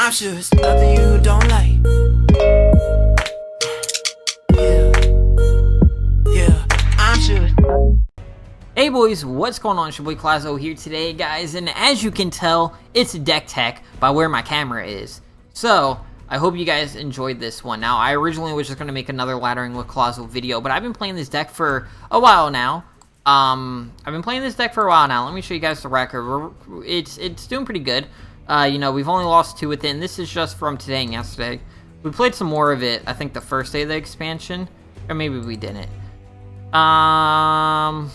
I'm sure it's nothing you don't like. Yeah, I'm sure. Hey boys, what's going on? It's your boy Clazo here today, guys, and as you can tell, it's deck tech by where my camera is. So, I hope you guys enjoyed this one. Now, I originally was just going to make another Laddering with Clazo video, but I've been playing this deck for a while now. Let me show you guys the record. It's doing pretty good. You know, we've only lost 2 with it, and this is just from today and yesterday. We played some more of it, I think, the first day of the expansion, or maybe we didn't. I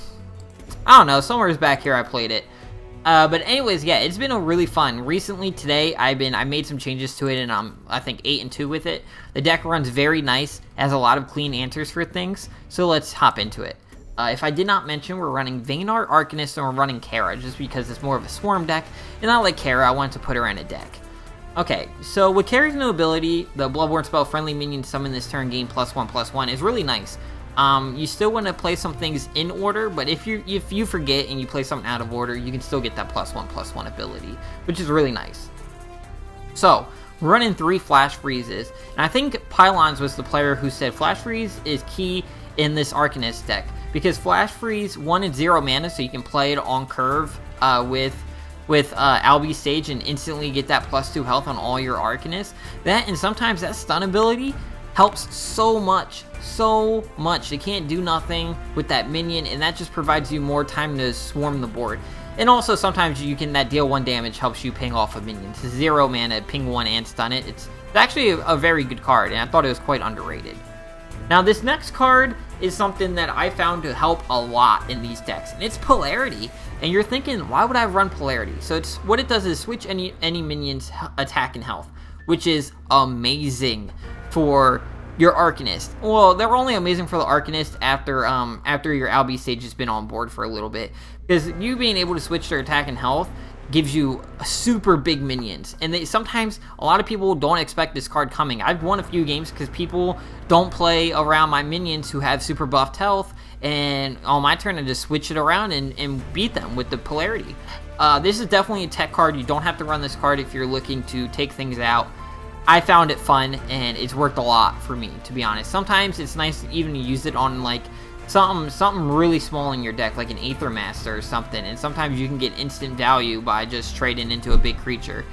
don't know, somewhere's back here I played it. But anyways, yeah, it's been a really fun. Recently, today, I made some changes to it, and I'm, I think, 8-2 with it. The deck runs very nice, has a lot of clean answers for things, so let's hop into it. If I did not mention, we're running Vaynar, Arcanyst, and we're running Kara, just because it's more of a swarm deck, and I like Kara, I wanted to put her in a deck. Okay, so with Kara's new ability, the Bloodborne spell friendly minion summon this turn gain +1/+1 is really nice. You still want to play some things in order, but if you forget and you play something out of order, you can still get that +1/+1 ability, which is really nice. So, we're running 3 Flash Freezes, and I think Pylons was the player who said Flash Freeze is key in this Arcanyst deck, because Flash Freeze, 1 and 0 mana, so you can play it on curve with Albi Stage and instantly get that +2 health on all your Arcanyst. That, and sometimes that stun ability helps so much. They can't do nothing with that minion, and that just provides you more time to swarm the board. And also sometimes you can, that deal 1 damage helps you ping off a minion. It's 0 mana, ping 1 and stun it. It's actually a very good card, and I thought it was quite underrated. Now this next card is something that I found to help a lot in these decks, and it's Polarity. And you're thinking, why would I run Polarity? So it's what it does is switch any minion's attack and health, which is amazing for your Arcanyst. Well, they're only amazing for the Arcanyst after your Albi Stage has been on board for a little bit, because you being able to switch their attack and health gives you super big minions, and sometimes a lot of people don't expect this card coming. I've won a few games because people don't play around my minions who have super buffed health, and on my turn I just switch it around and beat them with the Polarity. This is definitely a tech card. You don't have to run this card if you're looking to take things out. I found it fun, and it's worked a lot for me, to be honest. Sometimes it's nice to even use it on like something really small in your deck, like an Aether Master or something, and sometimes you can get instant value by just trading into a big creature.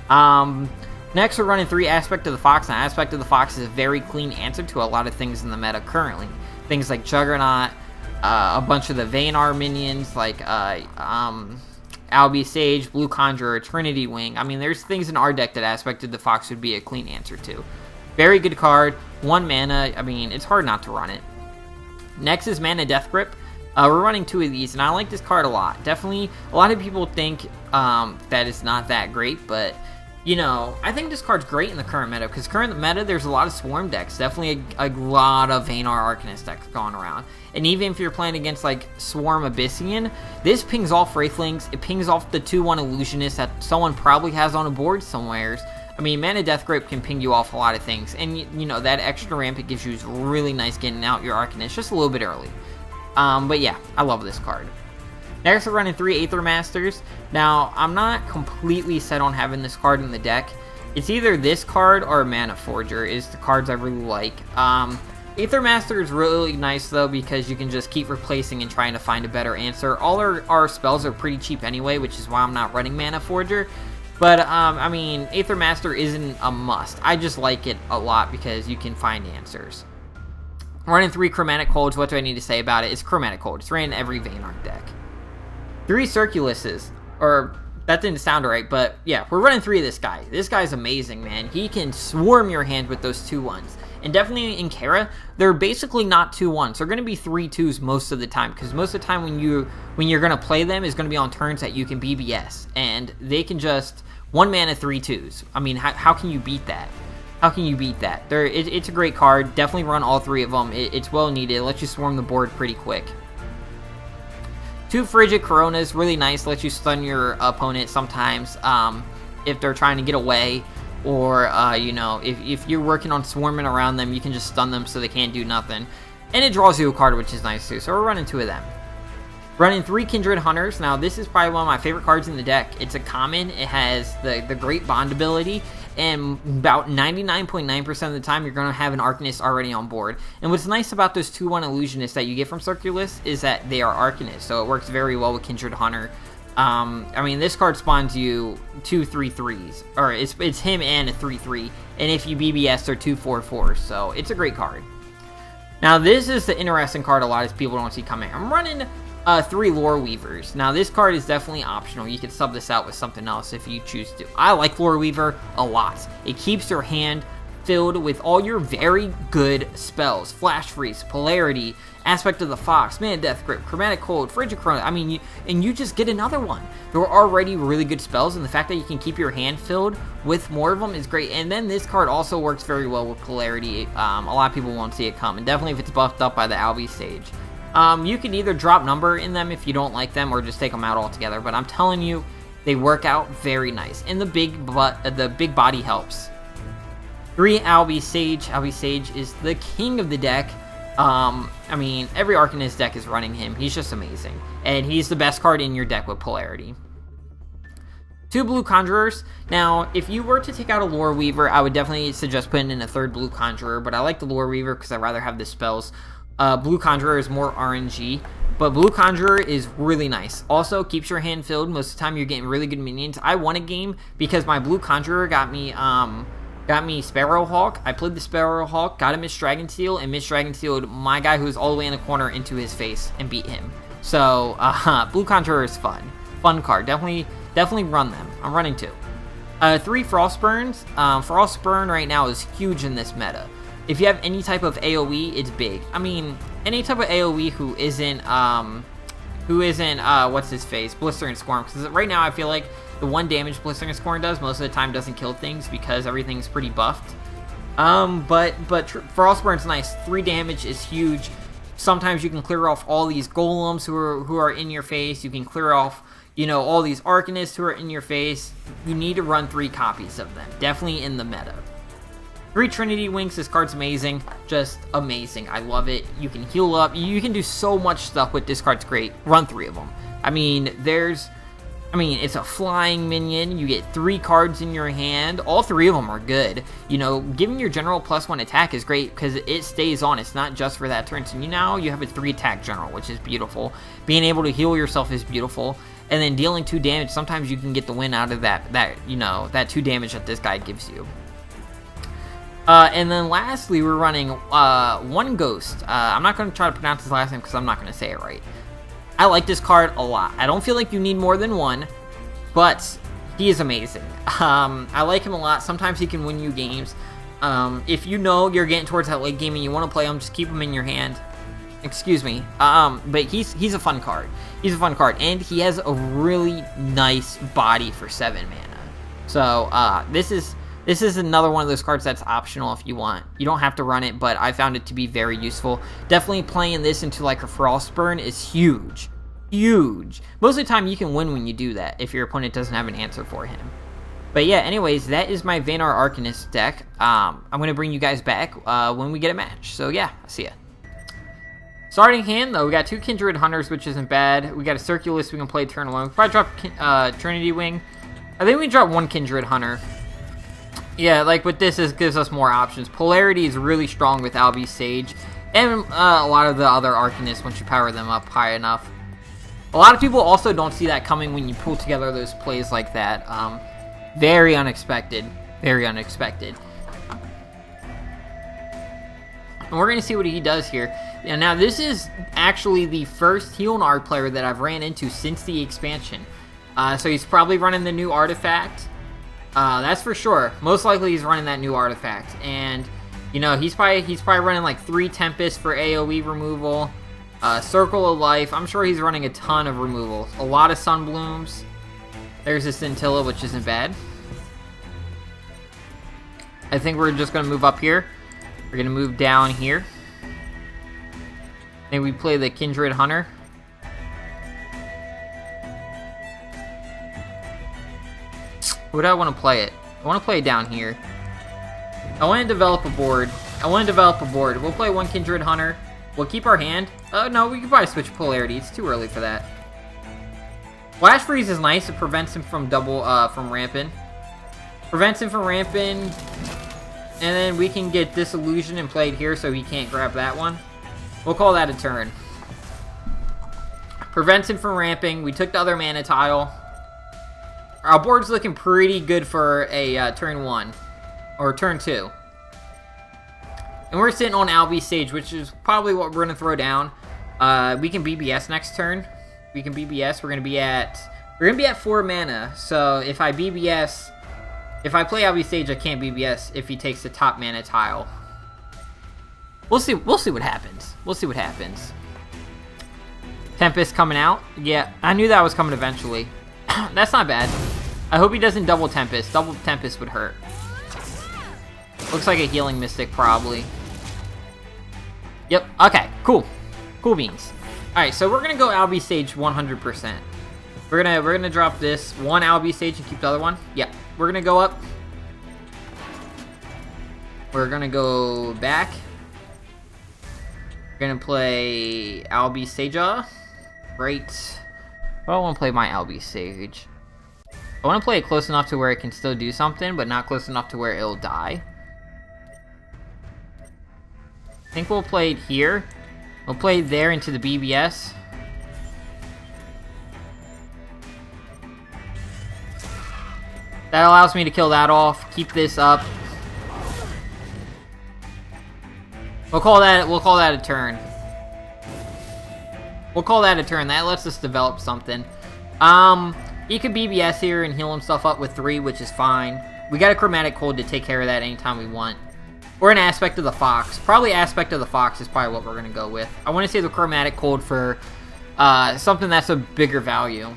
Next, we're running 3 Aspect of the Fox, and Aspect of the Fox is a very clean answer to a lot of things in the meta currently. Things like Juggernaut, a bunch of the Vaynar minions, like Albi Sage, Blue Conjurer, Trinity Wing. I mean, there's things in our deck that Aspect of the Fox would be a clean answer to. Very good card, 1 mana, I mean, it's hard not to run it. Next is Mana Death Grip. We're running 2 of these, and I like this card a lot. Definitely, a lot of people think that it's not that great, but, you know, I think this card's great in the current meta, because current meta, there's a lot of Swarm decks. Definitely a lot of Vaynar Arcanyst decks going around. And even if you're playing against, like, Swarm Abyssian, this pings off Wraithlings, it pings off the 2/1 Illusionist that someone probably has on a board somewheres. I mean, Mana Death Grip can ping you off a lot of things, and you know, that extra ramp it gives you is really nice getting out your Arcanyst just a little bit early. But yeah, I love this card. Next, we're running 3 Aether Masters. Now, I'm not completely set on having this card in the deck. It's either this card or Mana Forger is the cards I really like. Aether Master is really nice though, because you can just keep replacing and trying to find a better answer. All our spells are pretty cheap anyway, which is why I'm not running Mana Forger. But, I mean, Aether Master isn't a must. I just like it a lot because you can find answers. Running 3 Chromatic Colds, what do I need to say about it? It's Chromatic Cold. It's ran in every Vaynar deck. 3 Circuluses, or, that didn't sound right, but yeah, we're running 3 of this guy. This guy's amazing, man. He can swarm your hand with those 2/1s. And definitely in Kara, they're basically not 2/1s. They're going to be 3/2s most of the time, because most of the time when you're going to play them is going to be on turns that you can BBS, and they can just 1 mana 3/2s. I mean, how can you beat that? How can you beat that? It's a great card. Definitely run all 3 of them. It's well needed. It lets you swarm the board pretty quick. 2 Frigid Coronas, really nice. Lets you stun your opponent sometimes if they're trying to get away. Or, you know, if you're working on swarming around them, you can just stun them so they can't do nothing. And it draws you a card, which is nice too. So we're running 2 of them. Running 3 Kindred Hunters. Now, this is probably one of my favorite cards in the deck. It's a common. It has the Great Bond ability. and about 99.9% of the time, you're going to have an Arcanyst already on board. And what's nice about those 2-1 Illusionists that you get from Circulus is that they are Arcanyst, so it works very well with Kindred Hunter. I mean, this card spawns you 2 3/3s, or it's him and a 3/3, and if you BBS, they're 2 4/4s, so it's a great card. Now, this is the interesting card a lot of people don't see coming. I'm running 3 Lore Weavers. Now, this card is definitely optional. You can sub this out with something else if you choose to. I like Lore Weaver a lot. It keeps your hand filled with all your very good spells. Flash Freeze, Polarity, Aspect of the Fox, Man Death Grip, Chromatic Cold, Frigid Chrono. I mean, you just get another one. There are already really good spells, and the fact that you can keep your hand filled with more of them is great. And then this card also works very well with Polarity. A lot of people won't see it come, and definitely if it's buffed up by the Albi stage. You can either drop number in them if you don't like them, or just take them out altogether. But I'm telling you, they work out very nice, and the big body helps. 3 Albi Sage. Albi Sage is the king of the deck. I mean, every Arcanyst deck is running him. He's just amazing, and he's the best card in your deck with Polarity. 2 Blue Conjurers. Now, if you were to take out a Lore Weaver, I would definitely suggest putting in a 3rd Blue Conjurer, but I like the Lore Weaver because I'd rather have the spells. Blue Conjurer is more RNG, but Blue Conjurer is really nice. Also, keeps your hand filled. Most of the time, you're getting really good minions. I won a game because my Blue Conjurer got me Sparrowhawk. I played the Sparrowhawk, got a Miss Dragonsteel, and Miss Dragonsteeled my guy who was all the way in the corner into his face and beat him. So, Blue Conjurer is fun. Fun card. Definitely run them. I'm running 2. 3 Frostburns. Frostburn right now is huge in this meta. If you have any type of AoE, it's big. I mean, any type of AoE who isn't what's his face, Blistering Swarm. Because right now I feel like the 1 damage Blistering Swarm does most of the time doesn't kill things because everything's pretty buffed. But Frostburn's nice. 3 damage is huge. Sometimes you can clear off all these golems who are in your face. You can clear off, all these Arcanysts who are in your face. You need to run 3 copies of them. Definitely in the meta. 3 Trinity Wings, this card's amazing. Just amazing. I love it. You can heal up. You can do so much stuff with this card's great. Run 3 of them. I mean, it's a flying minion. You get 3 cards in your hand. All 3 of them are good. Giving your general +1 attack is great because it stays on. It's not just for that turn. So now you have a 3 attack general, which is beautiful. Being able to heal yourself is beautiful. And then dealing 2 damage, sometimes you can get the win out of that 2 damage that this guy gives you. And then lastly, we're running 1 Ghost. I'm not going to try to pronounce his last name because I'm not going to say it right. I like this card a lot. I don't feel like you need more than 1, but he is amazing. I like him a lot. Sometimes he can win you games. If you're getting towards that late game and you want to play him, just keep him in your hand. Excuse me. But he's a fun card. He's a fun card, and he has a really nice body for 7 mana. So this is another one of those cards that's optional if you want. You don't have to run it, but I found it to be very useful. Definitely playing this into like a Frostburn is huge. Huge. Most of the time you can win when you do that if your opponent doesn't have an answer for him. But yeah, anyways, that is my Vanar Arcanyst deck. I'm going to bring you guys back when we get a match. So yeah, I'll see ya. Starting hand, though, we got 2 Kindred Hunters, which isn't bad. We got a Circulus we can play turn 1. We probably drop Trinity Wing. I think we drop 1 Kindred Hunter. Yeah, like with this, it gives us more options. Polarity is really strong with Albi Sage, and a lot of the other Arcanysts once you power them up high enough. A lot of people also don't see that coming when you pull together those plays like that. Very unexpected. Very unexpected. And we're going to see what he does here. And now, this is actually the first Healnard player that I've ran into since the expansion. So he's probably running the new artifact. That's for sure. Most likely he's running that new artifact. And, he's probably running like 3 Tempest for AoE removal. Circle of Life. I'm sure he's running a ton of removals. A lot of Sunblooms. There's a Scintilla, which isn't bad. I think we're just going to move up here. We're going to move down here. Then we play the Kindred Hunter. Where do I want to play it? I want to play it down here. I want to develop a board. We'll play 1 Kindred Hunter. We'll keep our hand. No, we can probably switch Polarity. It's too early for that. Flash Freeze is nice. It prevents him from from ramping. Prevents him from ramping. And then we can get Disillusion and play it here so he can't grab that one. We'll call that a turn. Prevents him from ramping. We took the other mana tile. Our board's looking pretty good for a turn 1. Or turn 2. And we're sitting on Albie Sage, which is probably what we're going to throw down. We can BBS next turn. We can BBS. We're going to be at 4 mana. So if I BBS... If I play Albie Sage, I can't BBS if he takes the top mana tile. We'll see what happens. We'll see what happens. Tempest coming out. Yeah, I knew that was coming eventually. That's not bad. I hope he doesn't double Tempest. Double Tempest would hurt. Looks like a Healing Mystic, probably. Yep, okay, cool. Cool beans. Alright, so we're gonna go Albie Sage 100%. We're gonna drop this one Albie Sage and keep the other one. Yep. We're gonna go up. We're gonna go back. We're gonna play Albie Sage. Right. I don't want to play my Albie Sage. I want to play it close enough to where it can still do something, but not close enough to where it'll die. I think we'll play it here. We'll play it there into the BBS. That allows me to kill that off. Keep this up. We'll call that a turn. We'll call that a turn. That lets us develop something. He could BBS here and heal himself up with 3, which is fine. We got a Chromatic Cold to take care of that anytime we want. Or an Aspect of the Fox. Probably Aspect of the Fox is probably what we're going to go with. I want to save the Chromatic Cold for something that's a bigger value.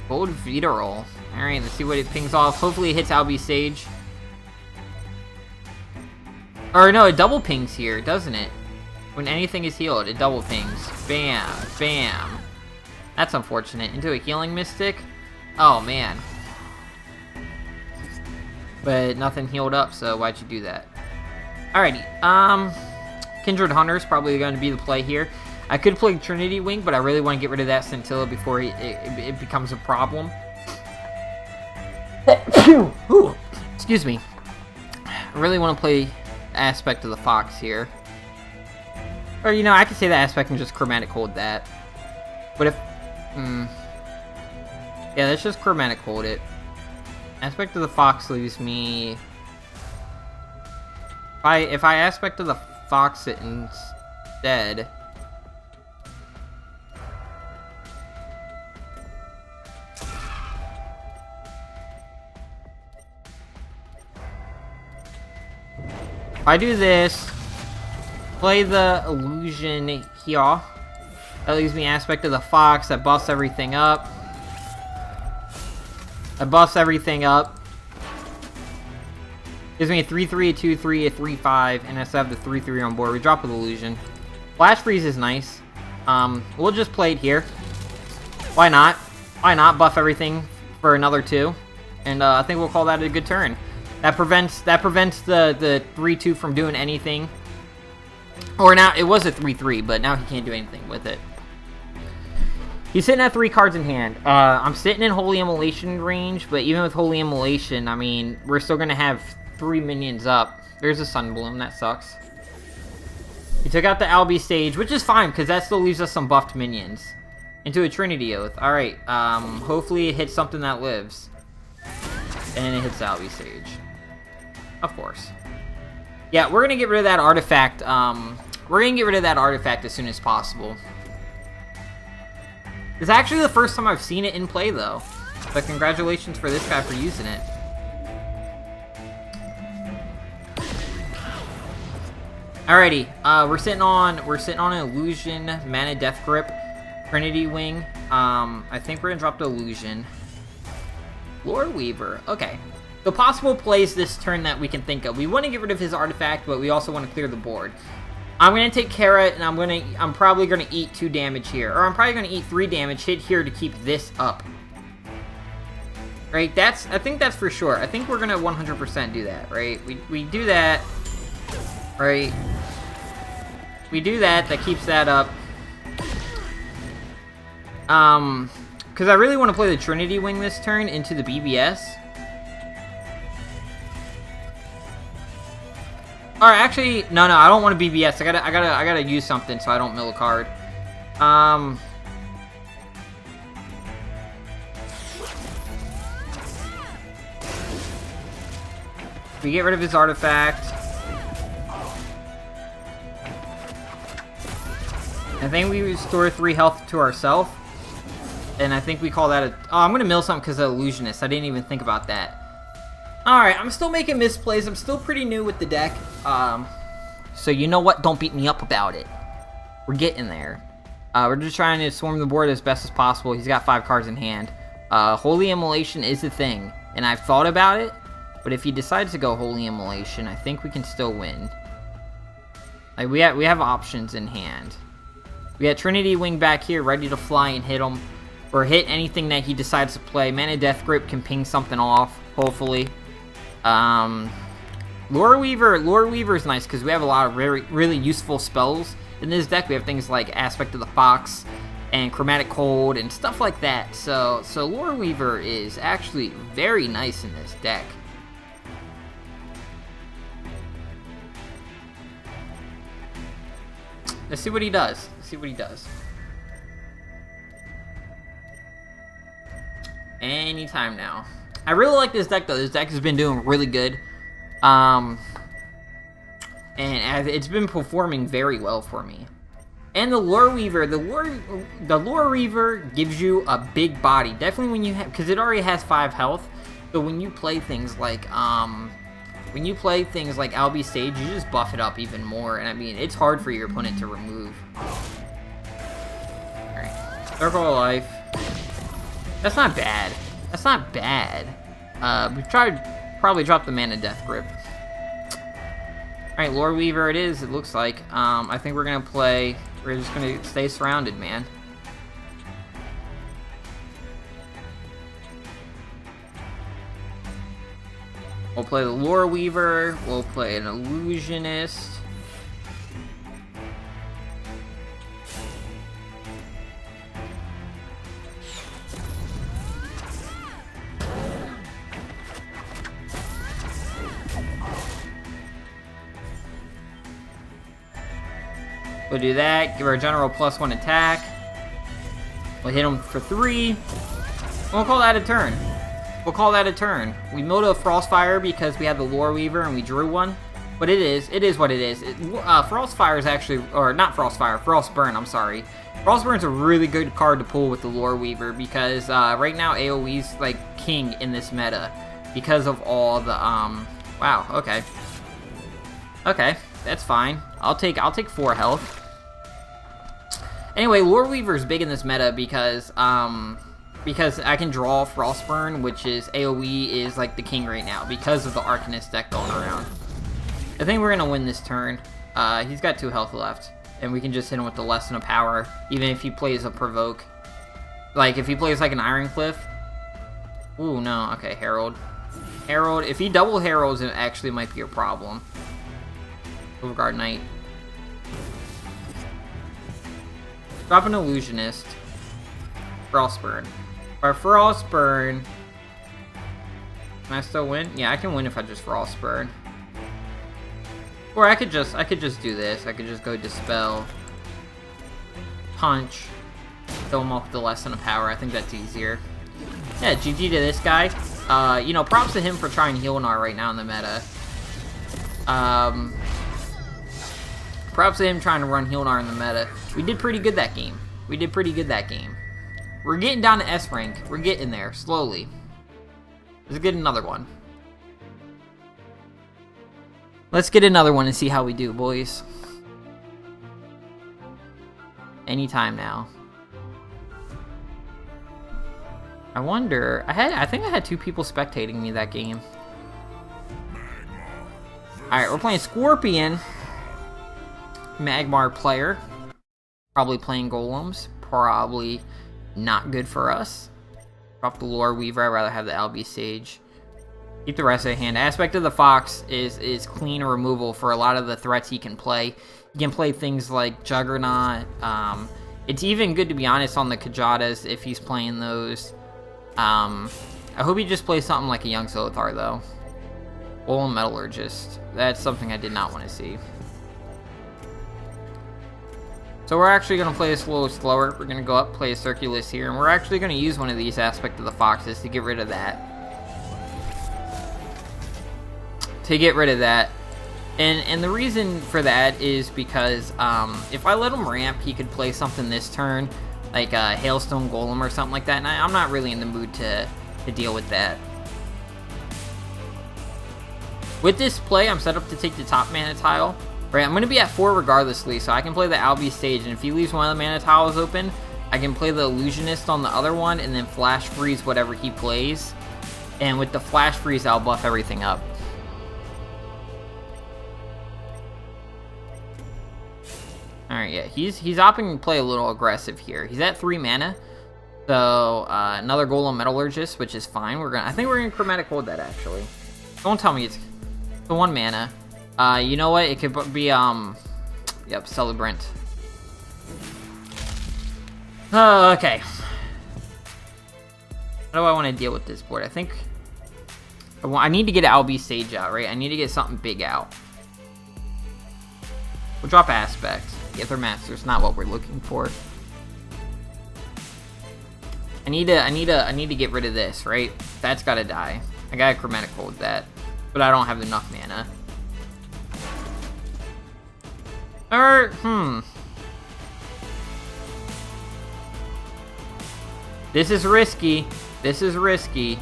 Gold Vita Roll. Alright, let's see what it pings off. Hopefully it hits Albie Sage. Or no, it double pings here, doesn't it? When anything is healed, it double pings. Bam, bam. That's unfortunate. Into a Healing Mystic? Oh, man. But nothing healed up, so why'd you do that? Alrighty, Kindred Hunter's probably going to be the play here. I could play Trinity Wing, but I really want to get rid of that Scintilla before it becomes a problem. Ooh, excuse me. I really want to play Aspect of the Fox here. Or, you know, I could say the Aspect and just Chromatic Hold that. But if... yeah, let's just Chromatic Hold it. Aspect of the Fox leaves me... If I Aspect of the Fox it instead... If I do this, play the Illusion here, that leaves me Aspect of the Fox, that buffs everything up. That buffs everything up. Gives me a 3-3, a 2-3, a 3-5, and I still have the 3-3 on board. We drop with Illusion. Flash Freeze is nice. We'll just play it here. Why not? Why not buff everything for another 2? And I think we'll call that a good turn. That prevents the 3-2 from doing anything. Or now, it was a 3-3, but now he can't do anything with it. He's sitting at 3 cards in hand. I'm sitting in Holy Immolation range, but even with Holy Immolation, I mean, we're still going to have 3 minions up. There's a Sunbloom, that sucks. He took out the Albie Sage, which is fine, because that still leaves us some buffed minions. Into a Trinity Oath. Alright, hopefully it hits something that lives. And it hits Albie Sage. Of course. Yeah, we're gonna get rid of that artifact. We're gonna get rid of that artifact as soon as possible. It's actually the first time I've seen it in play, though. But congratulations for this guy for using it. Alrighty, we're sitting on an Illusion, Mana Death Grip, Trinity Wing. I think we're gonna drop the Illusion. Lore Weaver. Okay. The possible plays this turn that we can think of. We want to get rid of his artifact, but we also want to clear the board. I'm going to take Kara, and I'm probably going to eat 2 damage here. Or I'm probably going to eat 3 damage, hit here to keep this up. Right? I think that's for sure. I think we're going to 100% do that, right? We do that. Right? We do that. That keeps that up. Because I really want to play the Trinity Wing this turn into the BBS. Alright, actually, no, I don't want to BBS. I gotta use something so I don't mill a card. We get rid of his artifact. I think we restore 3 health to ourselves. And I think we call that a... Oh, I'm going to mill something because of Illusionist. I didn't even think about that. Alright, I'm still making misplays. I'm still pretty new with the deck. So you know what? Don't beat me up about it. We're getting there. We're just trying to swarm the board as best as possible. He's got 5 cards in hand. Holy Immolation is a thing. And I've thought about it. But if he decides to go Holy Immolation, I think we can still win. Like, we have options in hand. We got Trinity Wing back here, ready to fly and hit him. Or hit anything that he decides to play. Mana Death Grip can ping something off, hopefully. Lore Weaver is nice because we have a lot of really useful spells in this deck. We have things like Aspect of the Fox and Chromatic Cold and stuff like that. So Lore Weaver is actually very nice in this deck. Let's see what he does. Anytime now. I really like this deck though. This deck has been doing really good. And it's been performing very well for me. And the Lore Weaver, the Lore Weaver gives you a big body. Definitely when you have, because it already has 5 health. So when you play things like Albi Sage, you just buff it up even more. And I mean, it's hard for your opponent to remove. Alright. Circle of Life. That's not bad. We probably drop the Mana Death Grip. Alright, Lore Weaver it is, it looks like. I think we're just gonna stay surrounded, man. We'll play the Lore Weaver, we'll play an Illusionist. We'll do that, give our general +1 attack. We'll hit him for 3. We'll call that a turn. We milled a Frostfire because we had the Lore Weaver and we drew one. But it is what it is. Frostfire is actually, or not Frostfire, Frostburn, I'm sorry. Frostburn's a really good card to pull with the Lore Weaver because right now AoE's like king in this meta because of all the, wow, okay. Okay, that's fine. I'll take 4 health. Anyway, Lore Weaver's big in this meta because I can draw Frostburn, which is AoE is like the king right now because of the Arcanyst deck going around. I think we're gonna win this turn. He's got 2 health left, and we can just hit him with the Lesson of Power, even if he plays a Provoke. Like if he plays like an Iron Cliff. Ooh no, okay, Herald. If he double Heralds, it actually might be a problem. Overguard Knight. Drop an Illusionist. Frostburn. By Frostburn, can I still win? Yeah, I can win if I just Frostburn. Or I could just do this. I could just go Dispel, Punch, kill him off with the Lesson of Power. I think that's easier. Yeah, GG to this guy. You know, props to him for trying Healnar right now in the meta. Props to him trying to run Healnar in the meta. We did pretty good that game. We're getting down to S rank. We're getting there, slowly. Let's get another one. Let's get another one and see how we do, boys. Anytime now. I wonder... I think I had 2 people spectating me that game. Alright, we're playing Scorpion. Magmar player. Probably playing Golems. Probably not good for us. Drop the Lore Weaver. I'd rather have the Albi Sage. Keep the rest of the hand. Aspect of the Fox is clean removal for a lot of the threats he can play. He can play things like Juggernaut. It's even good, to be honest, on the Kajatas if he's playing those. I hope he just plays something like a Young Zothar, though. Golem Metallurgist. That's something I did not want to see. So we're actually going to play this a little slower. We're going to go up, play a Circulus here, and we're actually going to use one of these Aspect of the Foxes to get rid of that. And the reason for that is because if I let him ramp, he could play something this turn, like a Hailstone Golem or something like that, and I'm not really in the mood to deal with that. With this play, I'm set up to take the top mana tile. Right, I'm going to be at 4 regardlessly, so I can play the Albi Sage, and if he leaves one of the mana tiles open, I can play the Illusionist on the other one, and then Flash Freeze whatever he plays. And with the Flash Freeze, I'll buff everything up. Alright, yeah, he's opting to play a little aggressive here. He's at 3 mana, so another Golem Metallurgist, which is fine. I think we're going to Chromatic Hold that, actually. Don't tell me it's the 1 mana. You know what? It could be, yep, Celebrant. Okay. How do I want to deal with this board? I think I need to get Albi Sage out, right? I need to get something big out. We'll drop Aspect. Aether Master's not what we're looking for. I need to get rid of this, right? That's gotta die. I gotta Chromatic Hold that, but I don't have enough mana. This is risky. This is risky.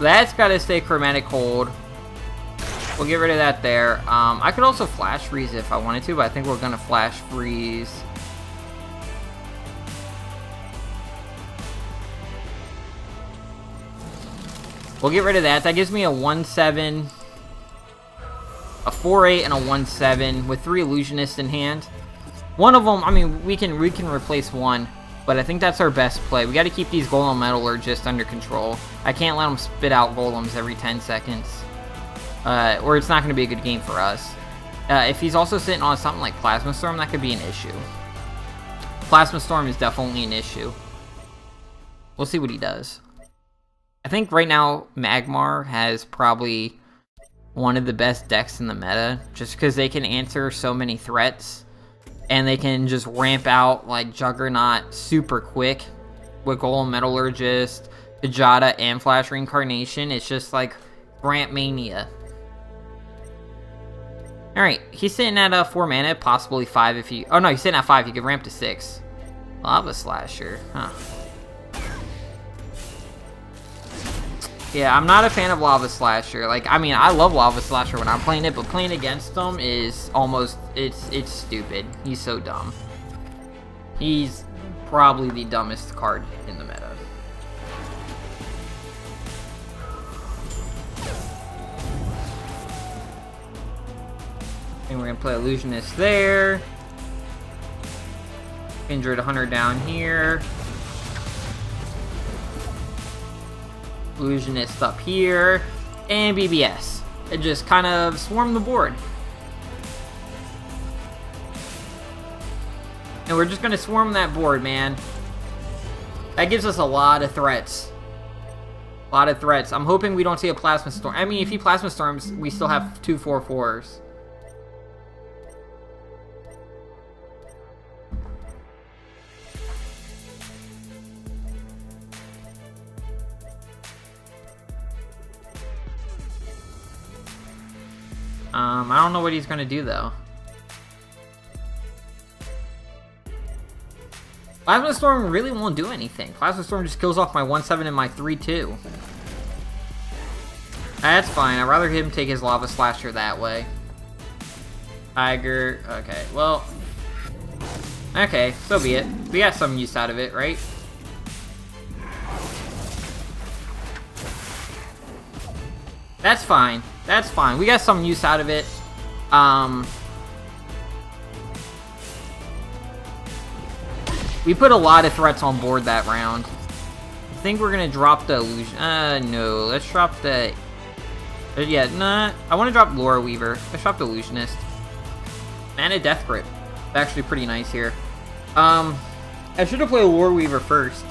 That's gotta stay Chromatic Hold. We'll get rid of that there. I could also Flash Freeze if I wanted to, but I think we're gonna Flash Freeze. We'll get rid of that. That gives me a 1/7, a 4/8, and a 1/7 with 3 Illusionists in hand. One of them, I mean, we can replace one, but I think that's our best play. We got to keep these Golem Metallurgists under control. I can't let them spit out Golems every 10 seconds, or it's not going to be a good game for us. If he's also sitting on something like Plasma Storm, that could be an issue. Plasma Storm is definitely an issue. We'll see what he does. I think right now Magmar has probably one of the best decks in the meta, just because they can answer so many threats, and they can just ramp out like Juggernaut super quick with Golem Metallurgist, Vegeta, and Flash Reincarnation. It's just like ramp mania. Alright, he's sitting at 4 mana, possibly 5 if he... Oh no, he's sitting at 5, he could ramp to 6. Lava Slasher, huh. Yeah, I'm not a fan of Lava Slasher. Like, I mean, I love Lava Slasher when I'm playing it, but playing against him is almost, it's stupid. He's so dumb. He's probably the dumbest card in the meta. And we're gonna play Illusionist there. Kindred Hunter down here. Illusionist up here, and BBS. It just kind of swarmed the board. And we're just going to swarm that board, man. That gives us a lot of threats. A lot of threats. I'm hoping we don't see a Plasma Storm. I mean, if he Plasma Storms, we still have 2 4/4s. I don't know what he's gonna do though. Plasma Storm really won't do anything. Plasma Storm just kills off my 1/7 and my 3/2. That's fine. I'd rather him take his Lava Slasher that way. Tiger. Okay, well. Okay, so be it. We got some use out of it, right? That's fine. That's fine. We got some use out of it. We put a lot of threats on board that round. I think we're gonna drop the illusion. No. Let's drop the. Yeah, nah. I want to drop Lore Weaver. Let's drop the Illusionist. And a Death Grip. It's actually pretty nice here. I should have played War Weaver first.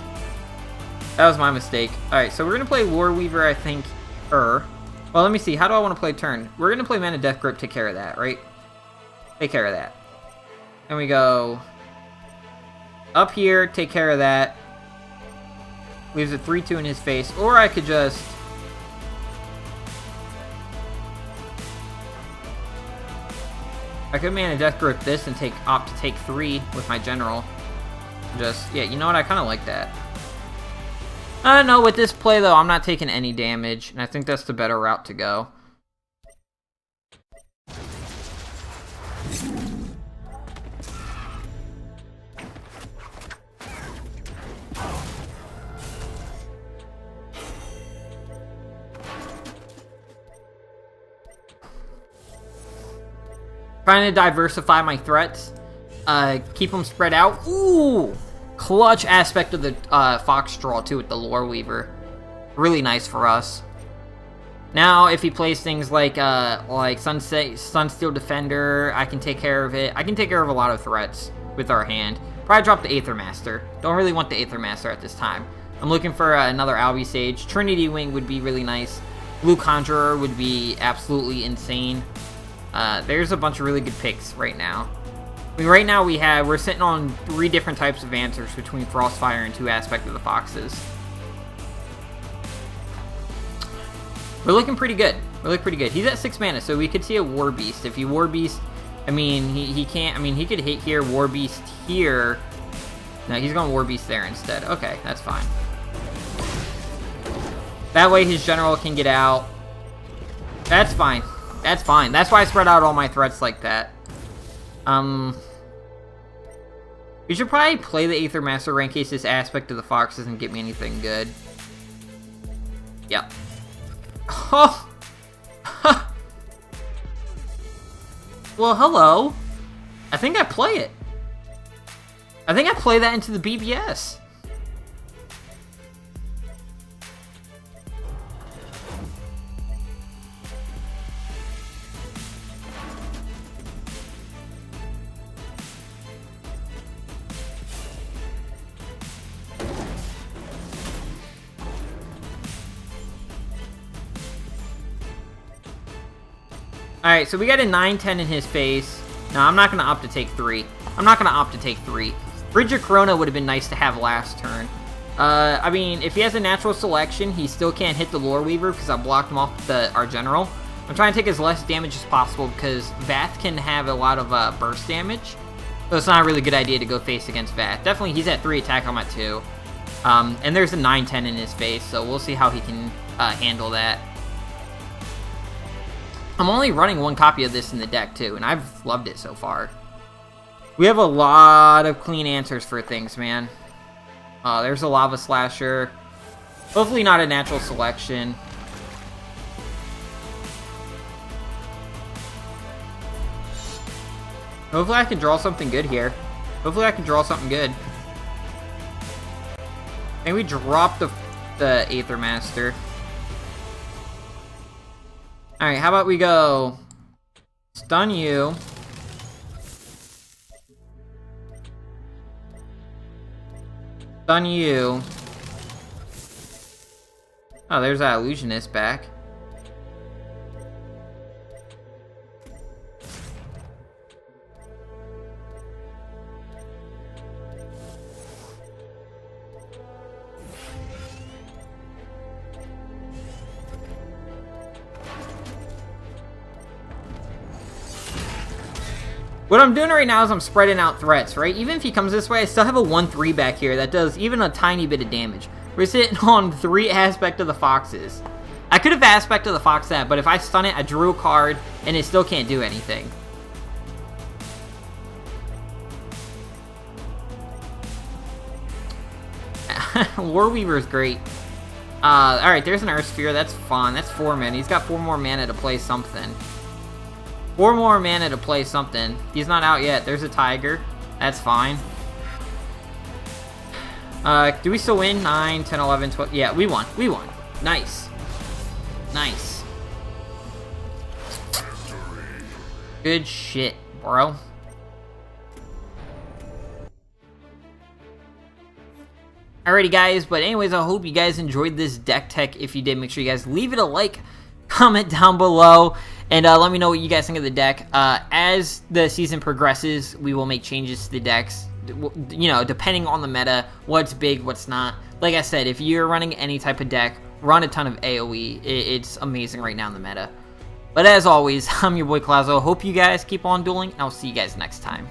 That was my mistake. Alright, so we're going to play War Weaver, I think. Well, let me see. How do I want to play turn? We're going to play Mana Death Grip, take care of that, right? Take care of that. And we go up here, take care of that. Leaves a 3-2 in his face. Or I could just... I could Mana Death Grip this and opt to take 3 with my general. Just, yeah, you know what? I kind of like that. No, with this play, though, I'm not taking any damage, and I think that's the better route to go. Trying to diversify my threats. Keep them spread out. Ooh! Clutch aspect of the Fox Straw, too, with the Lore Weaver. Really nice for us. Now, if he plays things like Sunsteel Defender, I can take care of it. I can take care of a lot of threats with our hand. Probably drop the Aether Master. Don't really want the Aether Master at this time. I'm looking for another Albi Sage. Trinity Wing would be really nice. Blue Conjurer would be absolutely insane. There's a bunch of really good picks right now. I mean, right now we're sitting on 3 different types of answers between Frostfire and 2 aspects of the Foxes. We're looking pretty good. We're looking pretty good. He's at 6 mana, so we could see a War Beast. If he War Beast, I mean, he can't, I mean, he could hit here, War Beast here. No, he's going War Beast there instead. Okay, that's fine. That way his general can get out. That's fine. That's fine. That's why I spread out all my threats like that. We should probably play the Aether Master in case this aspect of the Fox doesn't get me anything good. Yep. Oh! Well, hello. I think I play it. I think I play that into the BBS. Alright, so we got a 9-10 in his face. No, I'm not going to opt to take 3. I'm not going to opt to take 3. Bridge of Corona would have been nice to have last turn. I mean, if he has a natural selection, he still can't hit the Lore Weaver because I blocked him off with our general. I'm trying to take as less damage as possible because Vath can have a lot of burst damage. So it's not a really good idea to go face against Vath. Definitely, he's at 3 attack, I'm at 2. And there's a 9-10 in his face, so we'll see how he can handle that. I'm only running 1 copy of this in the deck, too, and I've loved it so far. We have a lot of clean answers for things, man. There's a Lava Slasher. Hopefully not a natural selection. Hopefully I can draw something good here. Hopefully I can draw something good. And we dropped the Aether Master. Alright, how about we go stun you. Stun you. Oh, there's that Illusionist back. What I'm doing right now is I'm spreading out threats, right? Even if he comes this way, I still have a 1-3 back here that does even a tiny bit of damage. We're sitting on 3 aspect of the Foxes. I could have aspect of the Fox that, but if I stun it, I drew a card, and it still can't do anything. Warweaver is great. Alright, there's an Earth Sphere. That's fun. That's 4 mana. He's got 4 more mana to play something. 4 more mana to play something. He's not out yet. There's a Tiger. That's fine. Do we still win? 9, 10, 11, 12. Yeah, we won. We won. Nice. Nice. Good shit, bro. Alrighty guys, but anyways, I hope you guys enjoyed this deck tech. If you did, make sure you guys leave it a like, comment down below, and let me know what you guys think of the deck. As the season progresses, we will make changes to the decks, you know, depending on the meta, what's big, what's not. Like I said, if you're running any type of deck, run a ton of AoE. It's amazing right now in the meta. But as always, I'm your boy Clazo. Hope you guys keep on dueling, and I'll see you guys next time.